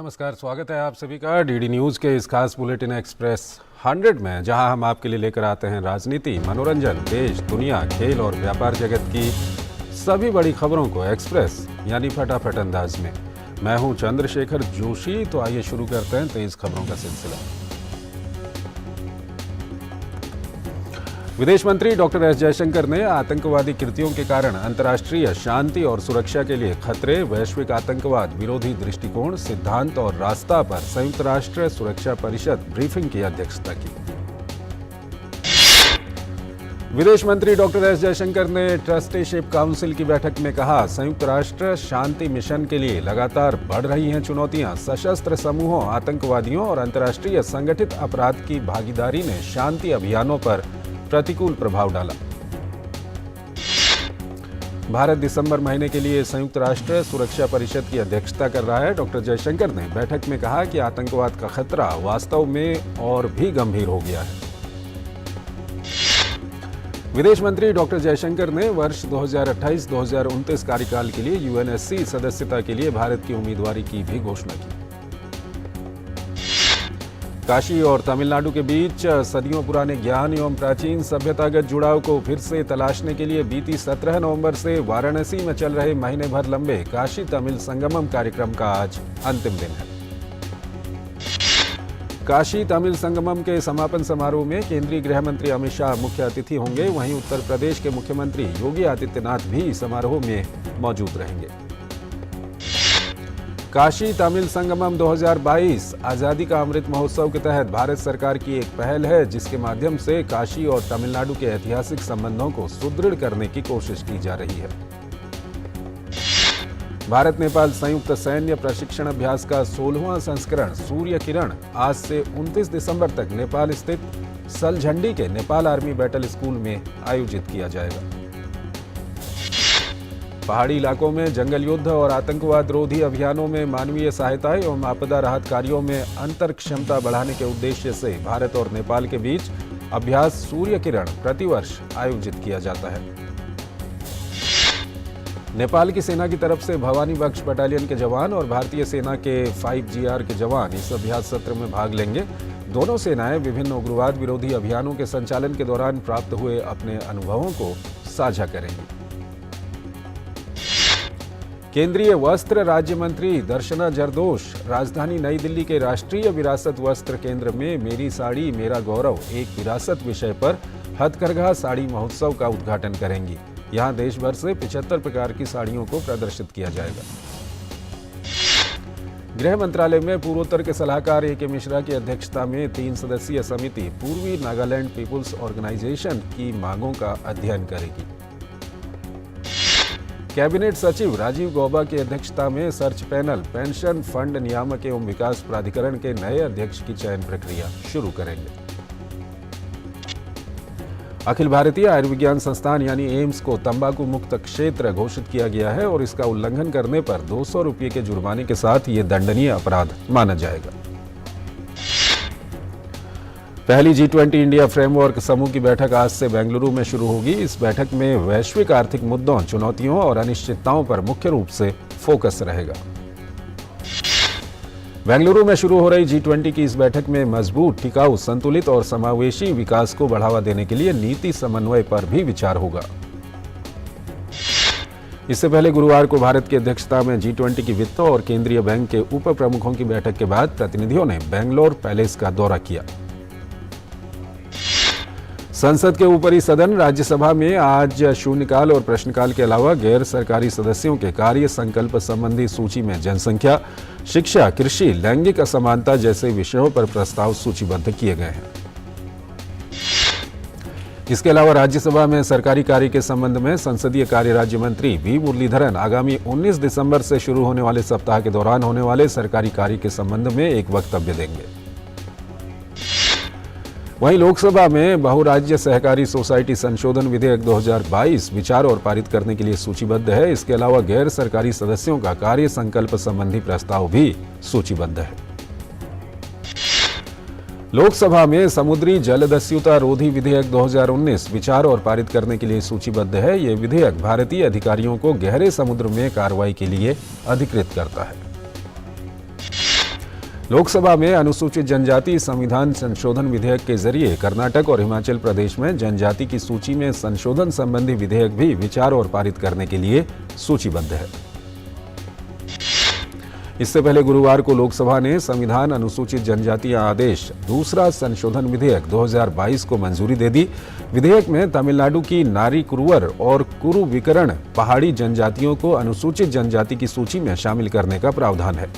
नमस्कार, स्वागत है आप सभी का डीडी न्यूज़ के इस खास बुलेटिन एक्सप्रेस 100 में, जहां हम आपके लिए लेकर आते हैं राजनीति, मनोरंजन, देश, दुनिया, खेल और व्यापार जगत की सभी बड़ी खबरों को एक्सप्रेस यानी फटाफट अंदाज में। मैं हूं चंद्रशेखर जोशी। तो आइए शुरू करते हैं तेज खबरों का सिलसिला। विदेश मंत्री डॉक्टर एस जयशंकर ने आतंकवादी कृत्यों के कारण अंतर्राष्ट्रीय शांति और सुरक्षा के लिए खतरे, वैश्विक आतंकवाद विरोधी दृष्टिकोण, सिद्धांत और रास्ता पर संयुक्त राष्ट्र सुरक्षा परिषद ब्रीफिंग की अध्यक्षता की। विदेश मंत्री डॉक्टर एस जयशंकर ने ट्रस्टीशिप काउंसिल की बैठक में कहा, संयुक्त राष्ट्र शांति मिशन के लिए लगातार बढ़ रही हैं चुनौतियां। सशस्त्र समूहों, आतंकवादियों और अंतर्राष्ट्रीय संगठित अपराध की भागीदारी ने शांति अभियानों पर प्रतिकूल प्रभाव डाला। भारत दिसंबर महीने के लिए संयुक्त राष्ट्र सुरक्षा परिषद की अध्यक्षता कर रहा है। डॉक्टर जयशंकर ने बैठक में कहा कि आतंकवाद का खतरा वास्तव में और भी गंभीर हो गया है। विदेश मंत्री डॉक्टर जयशंकर ने वर्ष 2028-2029 कार्यकाल के लिए यूएनएससी सदस्यता के लिए भारत की उम्मीदवारी की भी घोषणा की। काशी और तमिलनाडु के बीच सदियों पुराने ज्ञान एवं प्राचीन सभ्यतागत जुड़ाव को फिर से तलाशने के लिए बीती 17 नवंबर से वाराणसी में चल रहे महीने भर लंबे काशी तमिल संगमम कार्यक्रम का आज अंतिम दिन है। काशी तमिल संगमम के समापन समारोह में केंद्रीय गृह मंत्री अमित शाह मुख्य अतिथि होंगे। वहीं उत्तर प्रदेश के मुख्यमंत्री योगी आदित्यनाथ भी समारोह में मौजूद रहेंगे। काशी तमिल संगमम 2022 आज़ादी का अमृत महोत्सव के तहत भारत सरकार की एक पहल है, जिसके माध्यम से काशी और तमिलनाडु के ऐतिहासिक संबंधों को सुदृढ़ करने की कोशिश की जा रही है। भारत नेपाल संयुक्त सैन्य प्रशिक्षण अभ्यास का 16वां संस्करण सूर्य किरण आज से 29 दिसंबर तक नेपाल स्थित सलझंडी के नेपाल आर्मी बैटल स्कूल में आयोजित किया जाएगा। पहाड़ी इलाकों में जंगल युद्ध और आतंकवाद रोधी अभियानों में मानवीय सहायता एवं आपदा राहत कार्यों में अंतर क्षमता बढ़ाने के उद्देश्य से भारत और नेपाल के बीच अभ्यास सूर्य किरण प्रतिवर्ष आयोजित किया जाता है। नेपाल की सेना की तरफ से भवानी बख्श बटालियन के जवान और भारतीय सेना के 5GR के जवान इस अभ्यास सत्र में भाग लेंगे। दोनों सेनाएं विभिन्न उग्रवाद विरोधी अभियानों के संचालन के दौरान प्राप्त हुए अपने अनुभवों को साझा करेंगी। केंद्रीय वस्त्र राज्य मंत्री दर्शना जरदोश राजधानी नई दिल्ली के राष्ट्रीय विरासत वस्त्र केंद्र में मेरी साड़ी मेरा गौरव एक विरासत विषय पर हथकरघा साड़ी महोत्सव का उद्घाटन करेंगी। यहां देश भर से 75 प्रकार की साड़ियों को प्रदर्शित किया जाएगा। गृह मंत्रालय में पूर्वोत्तर के सलाहकार AK मिश्रा की अध्यक्षता में 3 सदस्यीय समिति पूर्वी नागालैंड पीपुल्स ऑर्गेनाइजेशन की मांगों का अध्ययन करेगी। कैबिनेट सचिव राजीव गौबा की अध्यक्षता में सर्च पैनल पेंशन फंड नियामक एवं विकास प्राधिकरण के नए अध्यक्ष की चयन प्रक्रिया शुरू करेंगे। अखिल भारतीय आयुर्विज्ञान संस्थान यानी एम्स को तंबाकू मुक्त क्षेत्र घोषित किया गया है और इसका उल्लंघन करने पर 200 रुपये के जुर्माने के साथ ये दंडनीय अपराध माना जाएगा। पहली G20 इंडिया फ्रेमवर्क समूह की बैठक आज से बेंगलुरु में शुरू होगी। इस बैठक में वैश्विक आर्थिक मुद्दों, चुनौतियों और अनिश्चितताओं पर मुख्य रूप से फोकस रहेगा। बेंगलुरु में शुरू हो रही G20 की इस बैठक में मजबूत, टिकाऊ, संतुलित और समावेशी विकास को बढ़ावा देने के लिए नीति समन्वय पर भी विचार होगा। इससे पहले गुरुवार को भारत की अध्यक्षता में G20 की वित्त और केंद्रीय बैंक के उप प्रमुखों की बैठक के बाद प्रतिनिधियों ने बेंगलोर पैलेस का दौरा किया। संसद के ऊपरी सदन राज्यसभा में आज शून्यकाल और प्रश्नकाल के अलावा गैर सरकारी सदस्यों के कार्य संकल्प संबंधी सूची में जनसंख्या, शिक्षा, कृषि, लैंगिक असमानता जैसे विषयों पर प्रस्ताव सूचीबद्ध किए गए हैं। इसके अलावा राज्यसभा में सरकारी कार्य के संबंध में संसदीय कार्य राज्य मंत्री V मुरलीधरन आगामी 19 दिसंबर से शुरू होने वाले सप्ताह के दौरान होने वाले सरकारी कार्य के संबंध में एक वक्तव्य देंगे। वहीं लोकसभा में बहुराज्य सहकारी सोसाइटी संशोधन विधेयक 2022 विचार और पारित करने के लिए सूचीबद्ध है। इसके अलावा गैर सरकारी सदस्यों का कार्य संकल्प संबंधी प्रस्ताव भी सूचीबद्ध है। लोकसभा में समुद्री जलदस्युता रोधी विधेयक 2019 विचार और पारित करने के लिए सूचीबद्ध है। ये विधेयक भारतीय अधिकारियों को गहरे समुद्र में कार्रवाई के लिए अधिकृत करता है। लोकसभा में अनुसूचित जनजाति संविधान संशोधन विधेयक के जरिए कर्नाटक और हिमाचल प्रदेश में जनजाति की सूची में संशोधन संबंधी विधेयक भी विचार और पारित करने के लिए सूचीबद्ध है। इससे पहले गुरुवार को लोकसभा ने संविधान अनुसूचित जनजाति आदेश दूसरा संशोधन विधेयक 2022 को मंजूरी दे दी। विधेयक में तमिलनाडु की नारी कुरुवर और कुरु विकरण पहाड़ी जनजातियों को अनुसूचित जनजाति की सूची में शामिल करने का प्रावधान है।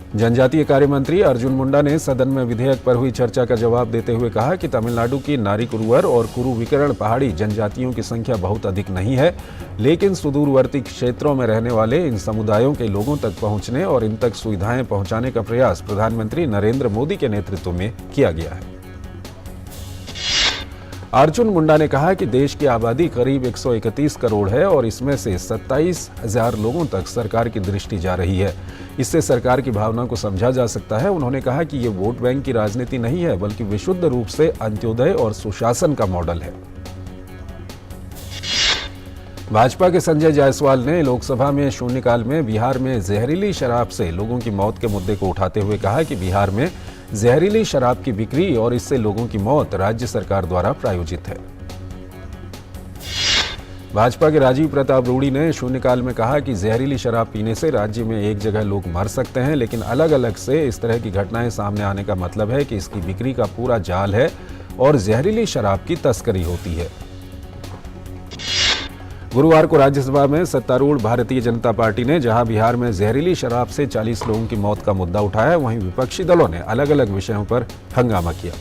जनजातीय कार्य मंत्री अर्जुन मुंडा ने सदन में विधेयक पर हुई चर्चा का जवाब देते हुए कहा कि तमिलनाडु की नारी कुरुवर और कुरु विकरण पहाड़ी जनजातियों की संख्या बहुत अधिक नहीं है, लेकिन सुदूरवर्ती क्षेत्रों में रहने वाले इन समुदायों के लोगों तक पहुंचने और इन तक सुविधाएं पहुंचाने का प्रयास प्रधानमंत्री नरेंद्र मोदी के नेतृत्व में किया गया है। अर्जुन मुंडा ने कहा कि देश की आबादी करीब 131 करोड़ है और इसमें से 27,000 लोगों तक सरकार की दृष्टि जा रही है। इससे सरकार की भावना को समझा जा सकता है। उन्होंने कहा कि ये वोट बैंक की राजनीति नहीं है, बल्कि विशुद्ध रूप से अंत्योदय और सुशासन का मॉडल है। भाजपा के संजय जायसवाल ने लोकसभा में शून्यकाल में बिहार में जहरीली शराब से लोगों की मौत के मुद्दे को उठाते हुए कहा कि बिहार में जहरीली शराब की बिक्री और इससे लोगों की मौत राज्य सरकार द्वारा प्रायोजित है। भाजपा के राजीव प्रताप रूडी ने शून्यकाल में कहा कि जहरीली शराब पीने से राज्य में एक जगह लोग मर सकते हैं, लेकिन अलग अलग से इस तरह की घटनाएं सामने आने का मतलब है कि इसकी बिक्री का पूरा जाल है और जहरीली शराब की तस्करी होती है। गुरुवार को राज्यसभा में सत्तारूढ़ भारतीय जनता पार्टी ने जहां बिहार में जहरीली शराब से 40 लोगों की मौत का मुद्दा उठाया, वहीं विपक्षी दलों ने अलग अलग विषयों पर हंगामा किया।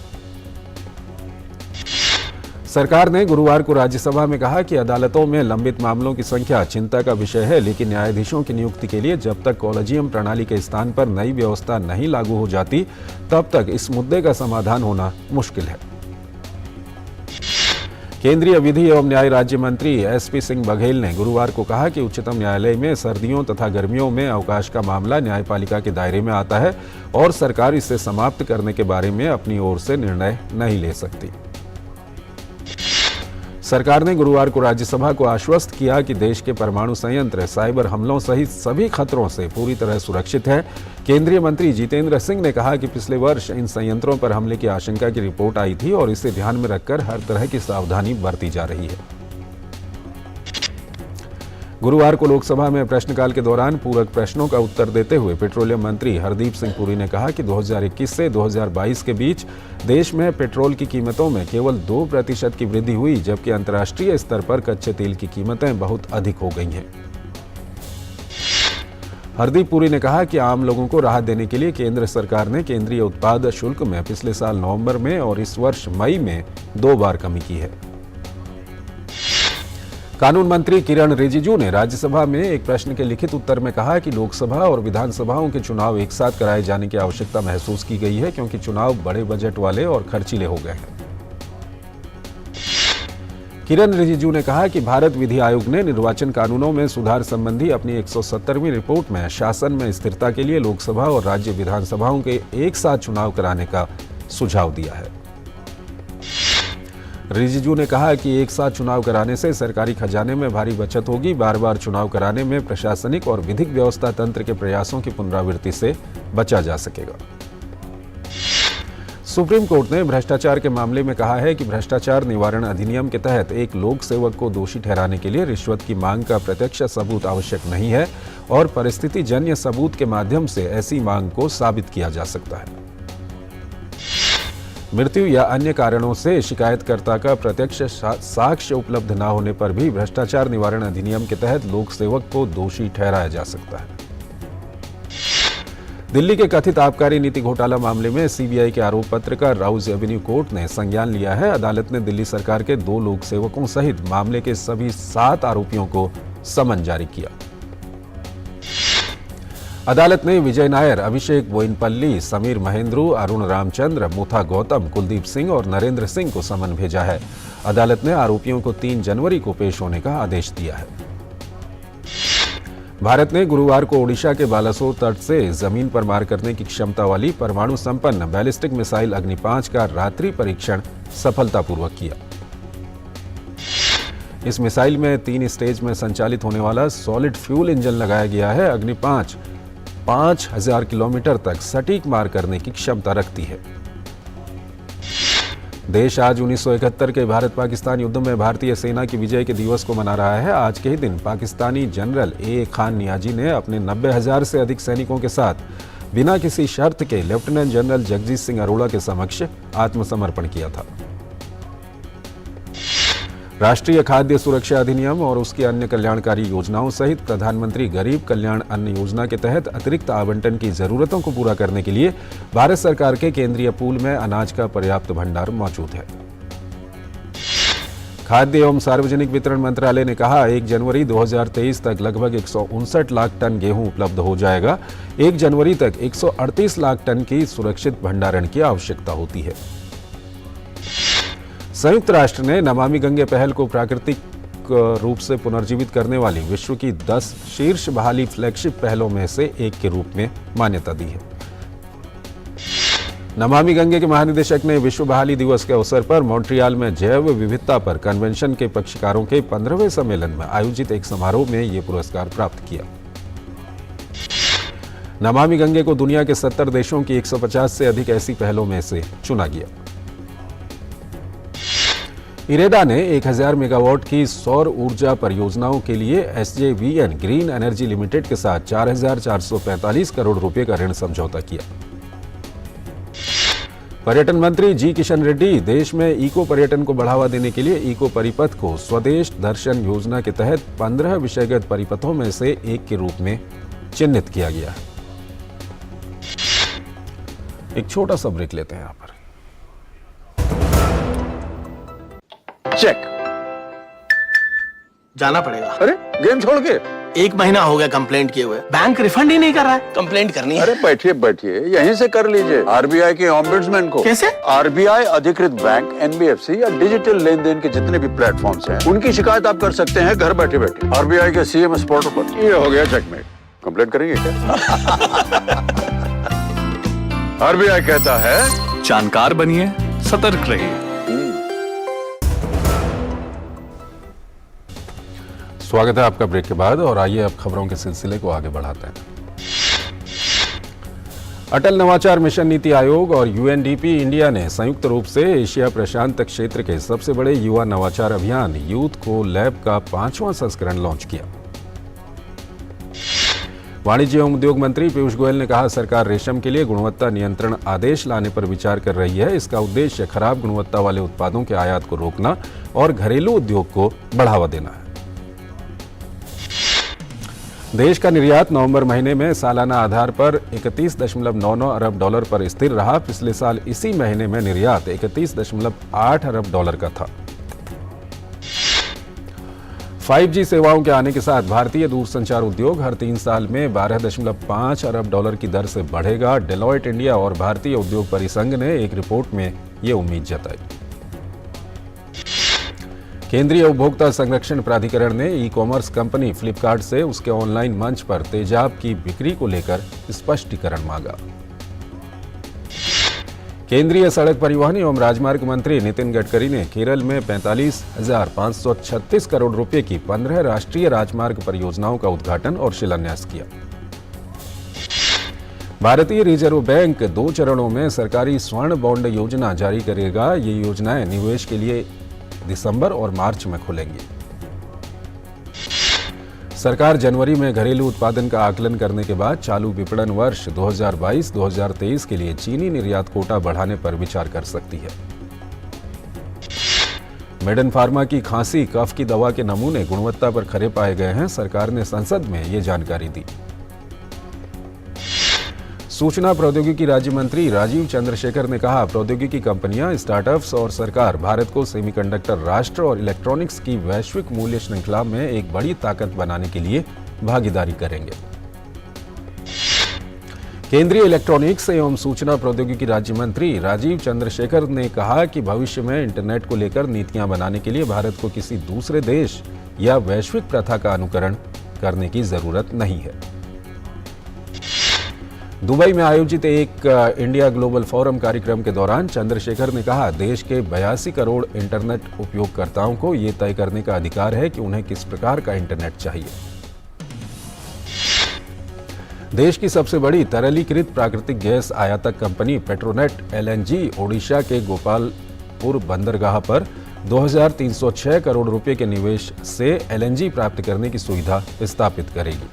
सरकार ने गुरुवार को राज्यसभा में कहा कि अदालतों में लंबित मामलों की संख्या चिंता का विषय है, लेकिन न्यायाधीशों की नियुक्ति के लिए जब तक कॉलेजियम प्रणाली के स्थान पर नई व्यवस्था नहीं लागू हो जाती, तब तक इस मुद्दे का समाधान होना मुश्किल है। केंद्रीय विधि एवं न्याय राज्य मंत्री एसपी सिंह बघेल ने गुरुवार को कहा कि उच्चतम न्यायालय में सर्दियों तथा गर्मियों में अवकाश का मामला न्यायपालिका के दायरे में आता है और सरकार इसे समाप्त करने के बारे में अपनी ओर से निर्णय नहीं ले सकती। सरकार ने गुरुवार को राज्यसभा को आश्वस्त किया कि देश के परमाणु संयंत्र साइबर हमलों सहित सभी खतरों से पूरी तरह सुरक्षित है। केंद्रीय मंत्री जितेंद्र सिंह ने कहा कि पिछले वर्ष इन संयंत्रों पर हमले की आशंका की रिपोर्ट आई थी और इसे ध्यान में रखकर हर तरह की सावधानी बरती जा रही है। गुरुवार को लोकसभा में प्रश्नकाल के दौरान पूरक प्रश्नों का उत्तर देते हुए पेट्रोलियम मंत्री हरदीप सिंह पुरी ने कहा कि 2021 से 2022 के बीच देश में पेट्रोल की कीमतों में केवल 2% की वृद्धि हुई, जबकि अंतर्राष्ट्रीय स्तर पर कच्चे तेल की कीमतें बहुत अधिक हो गई हैं। हरदीप पुरी ने कहा कि आम लोगों को राहत देने के लिए केंद्र सरकार ने केंद्रीय उत्पाद शुल्क में पिछले साल नवंबर में और इस वर्ष मई में 2 बार कमी की है। कानून मंत्री किरण रिजिजू ने राज्यसभा में एक प्रश्न के लिखित उत्तर में कहा कि लोकसभा और विधानसभाओं के चुनाव एक साथ कराए जाने की आवश्यकता महसूस की गई है, क्योंकि चुनाव बड़े बजट वाले और खर्चीले हो गए हैं। किरण रिजिजू ने कहा कि भारत विधि आयोग ने निर्वाचन कानूनों में सुधार संबंधी अपनी 170वीं रिपोर्ट में शासन में स्थिरता के लिए लोकसभा और राज्य विधानसभाओं के एक साथ चुनाव कराने का सुझाव दिया है। रिजिजू ने कहा कि एक साथ चुनाव कराने से सरकारी खजाने में भारी बचत होगी। बार बार चुनाव कराने में प्रशासनिक और विधिक व्यवस्था तंत्र के प्रयासों की पुनरावृत्ति से बचा जा सकेगा। सुप्रीम कोर्ट ने भ्रष्टाचार के मामले में कहा है कि भ्रष्टाचार निवारण अधिनियम के तहत एक लोक सेवक को दोषी ठहराने के लिए रिश्वत की मांग का प्रत्यक्ष सबूत आवश्यक नहीं है और परिस्थिति जन्य सबूत के माध्यम से ऐसी मांग को साबित किया जा सकता है। मृत्यु या अन्य कारणों से शिकायतकर्ता का प्रत्यक्ष साक्ष्य उपलब्ध न होने पर भी भ्रष्टाचार निवारण अधिनियम के तहत लोक सेवक को दोषी ठहराया जा सकता है। दिल्ली के कथित आबकारी नीति घोटाला मामले में सीबीआई के आरोप पत्र का राउज एवेन्यू कोर्ट ने संज्ञान लिया है। अदालत ने दिल्ली सरकार के 2 लोक सेवकों सहित मामले के सभी 7 आरोपियों को समन जारी किया। अदालत ने विजय नायर, अभिषेक बोइनपल्ली, समीर महेंद्रू, अरुण रामचंद्र, मुथा गौतम, कुलदीप सिंह और नरेंद्र सिंह को समन भेजा है। अदालत ने आरोपियों को 3 जनवरी को पेश होने का आदेश दिया है। भारत ने गुरुवार को ओडिशा के बालासोर तट से जमीन पर मार करने की क्षमता वाली परमाणु संपन्न बैलिस्टिक मिसाइल अग्नि 5 का रात्रि परीक्षण सफलतापूर्वक किया। इस मिसाइल में 3 स्टेज में संचालित होने वाला सॉलिड फ्यूल इंजन लगाया गया है। अग्नि 5 5000 किलोमीटर तक सटीक मार करने की क्षमता रखती है। देश आज 1971 के भारत पाकिस्तान युद्ध में भारतीय सेना की विजय के दिवस को मना रहा है। आज के ही दिन पाकिस्तानी जनरल ए खान नियाजी ने अपने 90,000 से अधिक सैनिकों के साथ बिना किसी शर्त के लेफ्टिनेंट जनरल जगजीत सिंह अरोड़ा के समक्ष आत्मसमर्पण किया था। राष्ट्रीय खाद्य सुरक्षा अधिनियम और उसकी अन्य कल्याणकारी योजनाओं सहित प्रधानमंत्री गरीब कल्याण अन्न योजना के तहत अतिरिक्त आवंटन की जरूरतों को पूरा करने के लिए भारत सरकार के केंद्रीय पूल में अनाज का पर्याप्त भंडार मौजूद है। खाद्य एवं सार्वजनिक वितरण मंत्रालय ने कहा 1 जनवरी 2023 तक लगभग 159 लाख टन गेहूं उपलब्ध हो जाएगा। 1 जनवरी तक 138 लाख टन की सुरक्षित भंडारण की आवश्यकता होती है। संयुक्त राष्ट्र ने नमामि गंगे पहल को प्राकृतिक रूप से पुनर्जीवित करने वाली विश्व की 10 शीर्ष बहाली फ्लैगशिप पहलों में से एक के रूप में मान्यता दी है। नमामि गंगे के महानिदेशक ने विश्व बहाली दिवस के अवसर पर मॉन्ट्रियल में जैव विविधता पर कन्वेंशन के पक्षकारों के 15वें सम्मेलन में आयोजित एक समारोह में ये पुरस्कार प्राप्त किया। नमामि गंगे को दुनिया के 70 देशों की 150 से अधिक ऐसी पहलों में से चुना गया। इरेडा ने 1000 मेगावाट की सौर ऊर्जा परियोजनाओं के लिए SJVN ग्रीन एनर्जी लिमिटेड के साथ 4,445 करोड़ रुपए का ऋण समझौता किया। पर्यटन मंत्री जी किशन रेड्डी देश में इको पर्यटन को बढ़ावा देने के लिए इको परिपथ को स्वदेश दर्शन योजना के तहत 15 विषयगत परिपथों में से एक के रूप में चिन्हित किया गया है। एक छोटा सा ब्रेक लेते हैं यहां पर। चेक जाना पड़ेगा। अरे गेम छोड़ के 1 महीना हो गया कंप्लेंट किए हुए, बैंक रिफंड ही नहीं कर रहा है। कंप्लेंट करनी है। अरे बैठिए बैठिए यहीं से कर लीजिए आरबीआई के ओम्बुड्समैन को। कैसे? आरबीआई अधिकृत बैंक, एनबीएफसी या डिजिटल लेन देन के जितने भी प्लेटफॉर्म्स हैं उनकी शिकायत आप कर सकते हैं घर बैठे बैठे आरबीआई के CMS पोर्टल पर। ये हो गया चेकमेट। कंप्लेंट करेंगे क्या? आरबीआई कहता है जानकार बनिए, सतर्क रहिए। स्वागत है आपका ब्रेक के बाद और आइए अब खबरों के सिलसिले को आगे बढ़ाते हैं। अटल नवाचार मिशन नीति आयोग और UNDP इंडिया ने संयुक्त रूप से एशिया प्रशांत क्षेत्र के सबसे बड़े युवा नवाचार अभियान यूथ को लैब का 5वां संस्करण लॉन्च किया। वाणिज्य एवं उद्योग मंत्री पीयूष गोयल ने कहा सरकार रेशम के लिए गुणवत्ता नियंत्रण आदेश लाने पर विचार कर रही है। इसका उद्देश्य खराब गुणवत्ता वाले उत्पादों के आयात को रोकना और घरेलू उद्योग को बढ़ावा देना है। देश का निर्यात नवंबर महीने में सालाना आधार पर 31.99 अरब डॉलर पर स्थिर रहा। पिछले साल इसी महीने में निर्यात 31.8 अरब डॉलर का था। 5G सेवाओं के आने के साथ भारतीय दूरसंचार उद्योग हर 3 साल में 12.5 अरब डॉलर की दर से बढ़ेगा। डेलॉयट इंडिया और भारतीय उद्योग परिसंघ ने एक रिपोर्ट में ये उम्मीद जताई। केंद्रीय उपभोक्ता संरक्षण प्राधिकरण ने ई-कॉमर्स कंपनी फ्लिपकार्ट से उसके ऑनलाइन मंच पर तेजाब की बिक्री को लेकर स्पष्टीकरण मांगा। केंद्रीय सड़क परिवहन एवं राजमार्ग मंत्री नितिन गडकरी ने केरल में 45,536 करोड़ रुपए की 15 राष्ट्रीय राजमार्ग परियोजनाओं का उद्घाटन और शिलान्यास किया। भारतीय रिजर्व बैंक 2 चरणों में सरकारी स्वर्ण बॉन्ड योजना जारी करेगा। ये योजनाएं निवेश के लिए दिसंबर और मार्च में खुलेंगी। सरकार जनवरी में घरेलू उत्पादन का आकलन करने के बाद चालू विपणन वर्ष 2022-2023 के लिए चीनी निर्यात कोटा बढ़ाने पर विचार कर सकती है। मेडन फार्मा की खांसी कफ की दवा के नमूने गुणवत्ता पर खरे पाए गए हैं। सरकार ने संसद में ये जानकारी दी। सूचना प्रौद्योगिकी राज्य मंत्री राजीव चंद्रशेखर ने कहा प्रौद्योगिकी कंपनियां, स्टार्टअप्स और सरकार भारत को सेमीकंडक्टर राष्ट्र और इलेक्ट्रॉनिक्स की वैश्विक मूल्य श्रृंखला में एक बड़ी ताकत बनाने के लिए भागीदारी करेंगे। केंद्रीय इलेक्ट्रॉनिक्स एवं सूचना प्रौद्योगिकी राज्य मंत्री राजीव चंद्रशेखर ने कहा कि भविष्य में इंटरनेट को लेकर नीतियां बनाने के लिए भारत को किसी दूसरे देश या वैश्विक प्रथा का अनुकरण करने की जरूरत नहीं है। दुबई में आयोजित एक इंडिया ग्लोबल फोरम कार्यक्रम के दौरान चंद्रशेखर ने कहा देश के 82 करोड़ इंटरनेट उपयोगकर्ताओं को यह तय करने का अधिकार है कि उन्हें किस प्रकार का इंटरनेट चाहिए। देश की सबसे बड़ी तरलीकृत प्राकृतिक गैस आयातक कंपनी पेट्रोनेट एलएनजी ओडिशा के गोपालपुर बंदरगाह पर 2306 करोड़ रुपए के निवेश से एलएनजी प्राप्त करने की सुविधा स्थापित करेगी।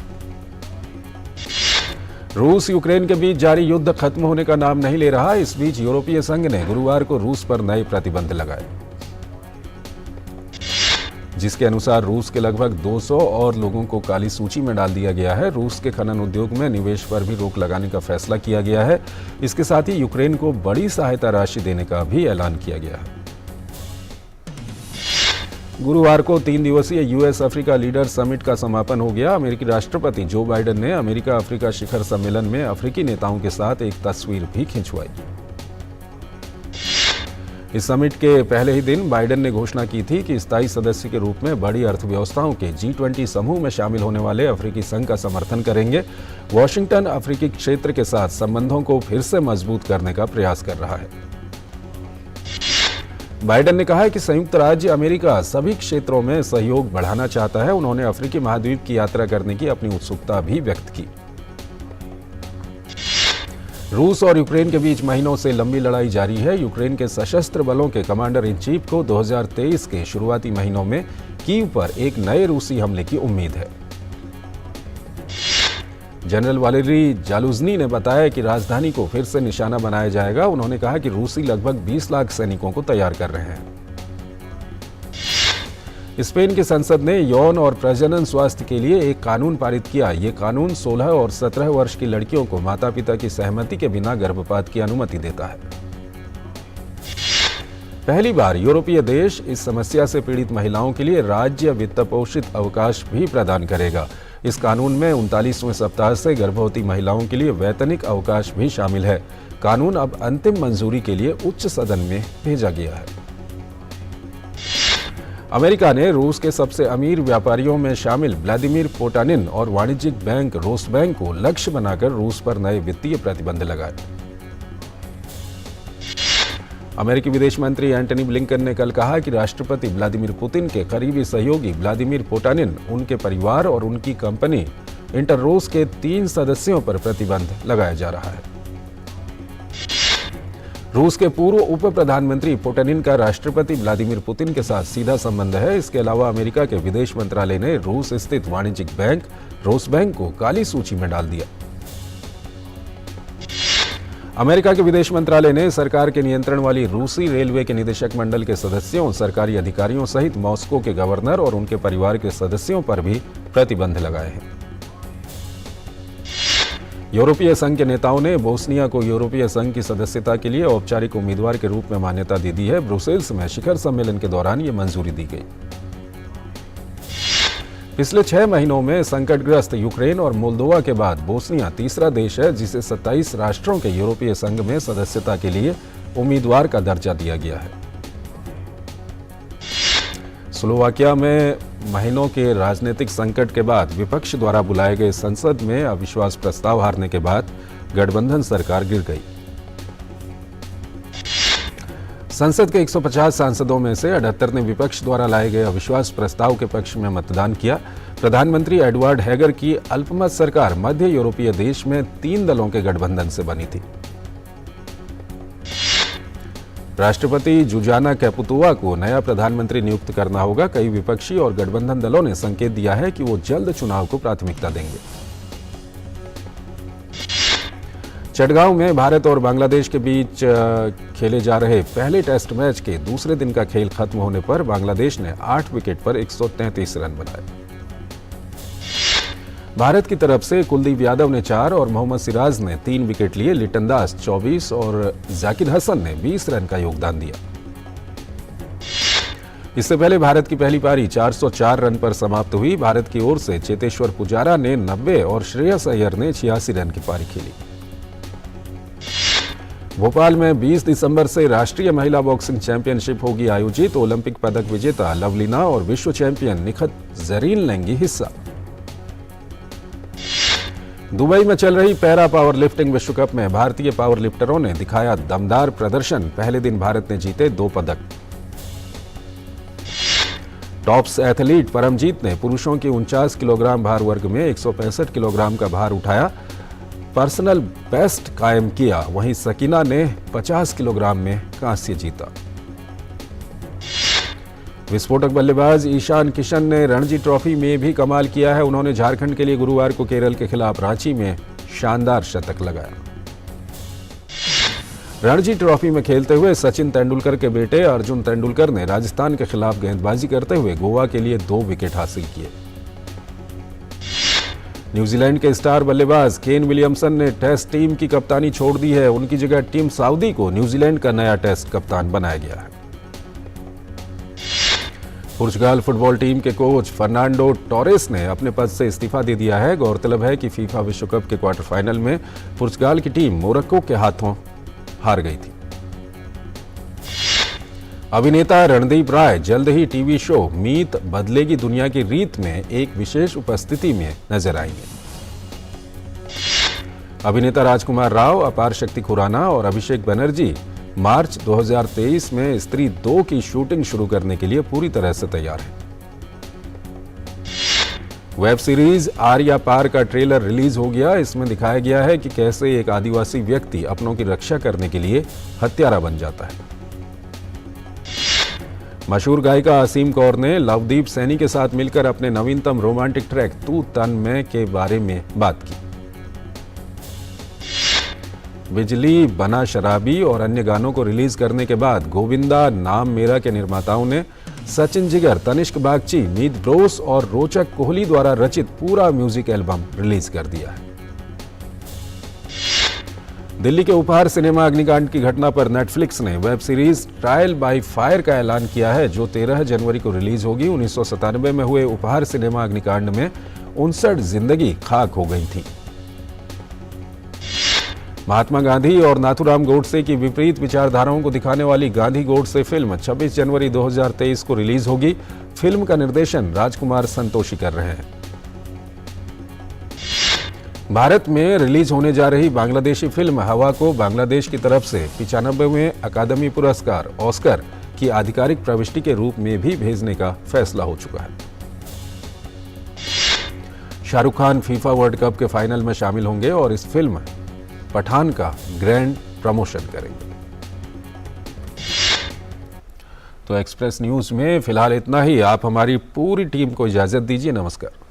रूस यूक्रेन के बीच जारी युद्ध खत्म होने का नाम नहीं ले रहा। इस बीच यूरोपीय संघ ने गुरुवार को रूस पर नए प्रतिबंध लगाए, जिसके अनुसार रूस के लगभग 200 और लोगों को काली सूची में डाल दिया गया है। रूस के खनन उद्योग में निवेश पर भी रोक लगाने का फैसला किया गया है। इसके साथ ही यूक्रेन को बड़ी सहायता राशि देने का भी ऐलान किया गया है। गुरुवार को 3 दिवसीय यूएस अफ्रीका लीडर समिट का समापन हो गया। अमेरिकी राष्ट्रपति जो बाइडेन ने अमेरिका अफ्रीका शिखर सम्मेलन में अफ्रीकी नेताओं के साथ एक तस्वीर भी खिंचवाई। इस समिट के पहले ही दिन बाइडेन ने घोषणा की थी कि स्थायी सदस्य के रूप में बड़ी अर्थव्यवस्थाओं के G20 समूह में शामिल होने वाले अफ्रीकी संघ का समर्थन करेंगे। वॉशिंगटन अफ्रीकी क्षेत्र के साथ संबंधों को फिर से मजबूत करने का प्रयास कर रहा है। बाइडेन ने कहा है कि संयुक्त राज्य अमेरिका सभी क्षेत्रों में सहयोग बढ़ाना चाहता है। उन्होंने अफ्रीकी महाद्वीप की यात्रा करने की अपनी उत्सुकता भी व्यक्त की। रूस और यूक्रेन के बीच महीनों से लंबी लड़ाई जारी है। यूक्रेन के सशस्त्र बलों के कमांडर इन चीफ को 2023 के शुरुआती महीनों में कीव पर एक नए रूसी हमले की उम्मीद है। जनरल वालेरी जालुजनी ने बताया कि राजधानी को फिर से निशाना बनाया जाएगा। उन्होंने कहा कि रूसी लगभग 20 लाख सैनिकों को तैयार कर रहे हैं। स्पेन की संसद ने यौन और प्रजनन स्वास्थ्य के लिए एक कानून पारित किया। ये कानून 16 और 17 वर्ष की लड़कियों को माता पिता की सहमति के बिना गर्भपात की अनुमति देता है। पहली बार यूरोपीय देश इस समस्या से पीड़ित महिलाओं के लिए राज्य वित्तपोषित अवकाश भी प्रदान करेगा। इस कानून में 39वें सप्ताह से गर्भवती महिलाओं के लिए वैतनिक अवकाश भी शामिल है। कानून अब अंतिम मंजूरी के लिए उच्च सदन में भेजा गया है। अमेरिका ने रूस के सबसे अमीर व्यापारियों में शामिल व्लादिमीर पोटानिन और वाणिज्यिक बैंक रोसबैंक को लक्ष्य बनाकर रूस पर नए वित्तीय प्रतिबंध लगाए। अमेरिकी विदेश मंत्री एंटनी ब्लिंकन ने कल कहा कि राष्ट्रपति व्लादिमीर पुतिन के करीबी सहयोगी व्लादिमीर पोटानिन, उनके परिवार और उनकी कंपनी इंटररोस के 3 सदस्यों पर प्रतिबंध लगाया जा रहा है। रूस के पूर्व उप प्रधानमंत्री पोटानिन का राष्ट्रपति व्लादिमीर पुतिन के साथ सीधा संबंध है। इसके अलावा अमेरिका के विदेश मंत्रालय ने रूस स्थित वाणिज्यिक बैंक रोसबैंक को काली सूची में डाल दिया। अमेरिका के विदेश मंत्रालय ने सरकार के नियंत्रण वाली रूसी रेलवे के निदेशक मंडल के सदस्यों, सरकारी अधिकारियों सहित मॉस्को के गवर्नर और उनके परिवार के सदस्यों पर भी प्रतिबंध लगाए हैं। यूरोपीय संघ के नेताओं ने बोस्निया को यूरोपीय संघ की सदस्यता के लिए औपचारिक उम्मीदवार के रूप में मान्यता दे दी है। ब्रुसेल्स में शिखर सम्मेलन के दौरान ये मंजूरी दी गई। पिछले 6 महीनों में संकटग्रस्त यूक्रेन और मोल्दोवा के बाद बोस्निया तीसरा देश है जिसे 27 राष्ट्रों के यूरोपीय संघ में सदस्यता के लिए उम्मीदवार का दर्जा दिया गया है। स्लोवाकिया में महीनों के राजनीतिक संकट के बाद विपक्ष द्वारा बुलाए गए संसद में अविश्वास प्रस्ताव हारने के बाद गठबंधन सरकार गिर गई। संसद के 150 सांसदों में से 78 ने विपक्ष द्वारा लाए गए अविश्वास प्रस्ताव के पक्ष में मतदान किया। प्रधानमंत्री एडवार्ड हैगर की अल्पमत सरकार मध्य यूरोपीय देश में 3 दलों के गठबंधन से बनी थी। राष्ट्रपति जुजाना कैपुतोवा को नया प्रधानमंत्री नियुक्त करना होगा। कई विपक्षी और गठबंधन दलों ने संकेत दिया है कि वो जल्द चुनाव को प्राथमिकता देंगे। चटगांव में भारत और बांग्लादेश के बीच खेले जा रहे पहले टेस्ट मैच के दूसरे दिन का खेल खत्म होने पर बांग्लादेश ने 8 विकेट पर 133 रन बनाए। भारत की तरफ से कुलदीप यादव ने 4 और मोहम्मद सिराज ने 3 विकेट लिए। लिटन दास 24 और जाकिर हसन ने 20 रन का योगदान दिया। इससे पहले भारत की पहली पारी 404 रन पर समाप्त हुई। भारत की ओर से चेतेश्वर पुजारा ने 90 और श्रेयस अय्यर ने 86 रन की पारी खेली। भोपाल में 20 दिसंबर से राष्ट्रीय महिला बॉक्सिंग चैंपियनशिप होगी आयोजित। ओलंपिक पदक विजेता लवलीना और विश्व चैंपियन निखत जरीन लेंगी हिस्सा। दुबई में चल रही पैरा पावर लिफ्टिंग विश्व कप में भारतीय पावर लिफ्टरों ने दिखाया दमदार प्रदर्शन। पहले दिन भारत ने जीते 2 पदक। टॉप्स एथलीट परमजीत ने पुरुषों के 49 किलोग्राम भार वर्ग में 165 किलोग्राम का भार उठाया। पर्सनल बेस्ट कायम किया, वहीं सकीना ने 50 किलोग्राम में कांस्य जीता। विस्फोटक बल्लेबाज ईशान किशन ने रणजी ट्रॉफी में भी कमाल किया है। उन्होंने झारखंड के लिए गुरुवार को केरल के खिलाफ रांची में शानदार शतक लगाया। रणजी ट्रॉफी में खेलते हुए सचिन तेंदुलकर के बेटे अर्जुन तेंदुलकर ने राजस्थान के खिलाफ गेंदबाजी करते हुए गोवा के लिए 2 विकेट हासिल किए। न्यूजीलैंड के स्टार बल्लेबाज केन विलियमसन ने टेस्ट टीम की कप्तानी छोड़ दी है। उनकी जगह टीम साउदी को न्यूजीलैंड का नया टेस्ट कप्तान बनाया गया है। पुर्तगाल फुटबॉल टीम के कोच फर्नांडो टोरेस ने अपने पद से इस्तीफा दे दिया है। गौरतलब है कि फीफा विश्व कप के क्वार्टर फाइनल में पुर्तगाल की टीम मोरक्को के हाथों हार गई थी। अभिनेता रणदीप राय जल्द ही टीवी शो मीत बदलेगी दुनिया की रीत में एक विशेष उपस्थिति में नजर आएंगे। अभिनेता राजकुमार राव, अपार शक्ति खुराना और अभिषेक बनर्जी मार्च 2023 में स्त्री 2 की शूटिंग शुरू करने के लिए पूरी तरह से तैयार हैं। वेब सीरीज आर्या पार का ट्रेलर रिलीज हो गया। इसमें दिखाया गया है कि कैसे एक आदिवासी व्यक्ति अपनों की रक्षा करने के लिए हत्यारा बन जाता है। मशहूर गायिका असीम कौर ने लवदीप सैनी के साथ मिलकर अपने नवीनतम रोमांटिक ट्रैक तू तन में के बारे में बात की। बिजली, बना शराबी और अन्य गानों को रिलीज करने के बाद गोविंदा नाम मेरा के निर्माताओं ने सचिन जिगर, तनिष्क बागची, मीत ब्रोस और रोचक कोहली द्वारा रचित पूरा म्यूजिक एल्बम रिलीज कर दिया है। दिल्ली के उपहार सिनेमा अग्निकांड की घटना पर नेटफ्लिक्स ने web series trial by fire का ऐलान किया है, जो 13 जनवरी को रिलीज होगी। 1997 में हुए उपहार सिनेमा अग्निकांड में 59 जिंदगी खाक हो गई थी। महात्मा गांधी और नाथूराम गोडसे की विपरीत विचारधाराओं को दिखाने वाली गांधी गोडसे फिल्म 26 जनवरी 2023 को रिलीज होगी। फिल्म का निर्देशन राजकुमार संतोषी कर रहे हैं। भारत में रिलीज होने जा रही बांग्लादेशी फिल्म हवा को बांग्लादेश की तरफ से 95वें अकादमी पुरस्कार ऑस्कर की आधिकारिक प्रविष्टि के रूप में भी भेजने का फैसला हो चुका है। Shahrukh Khan FIFA world cup के फाइनल में शामिल होंगे और इस फिल्म पठान का ग्रैंड प्रमोशन करेंगे। तो एक्सप्रेस न्यूज में फिलहाल इतना ही। आप हमारी पूरी टीम को इजाजत दीजिए। नमस्कार।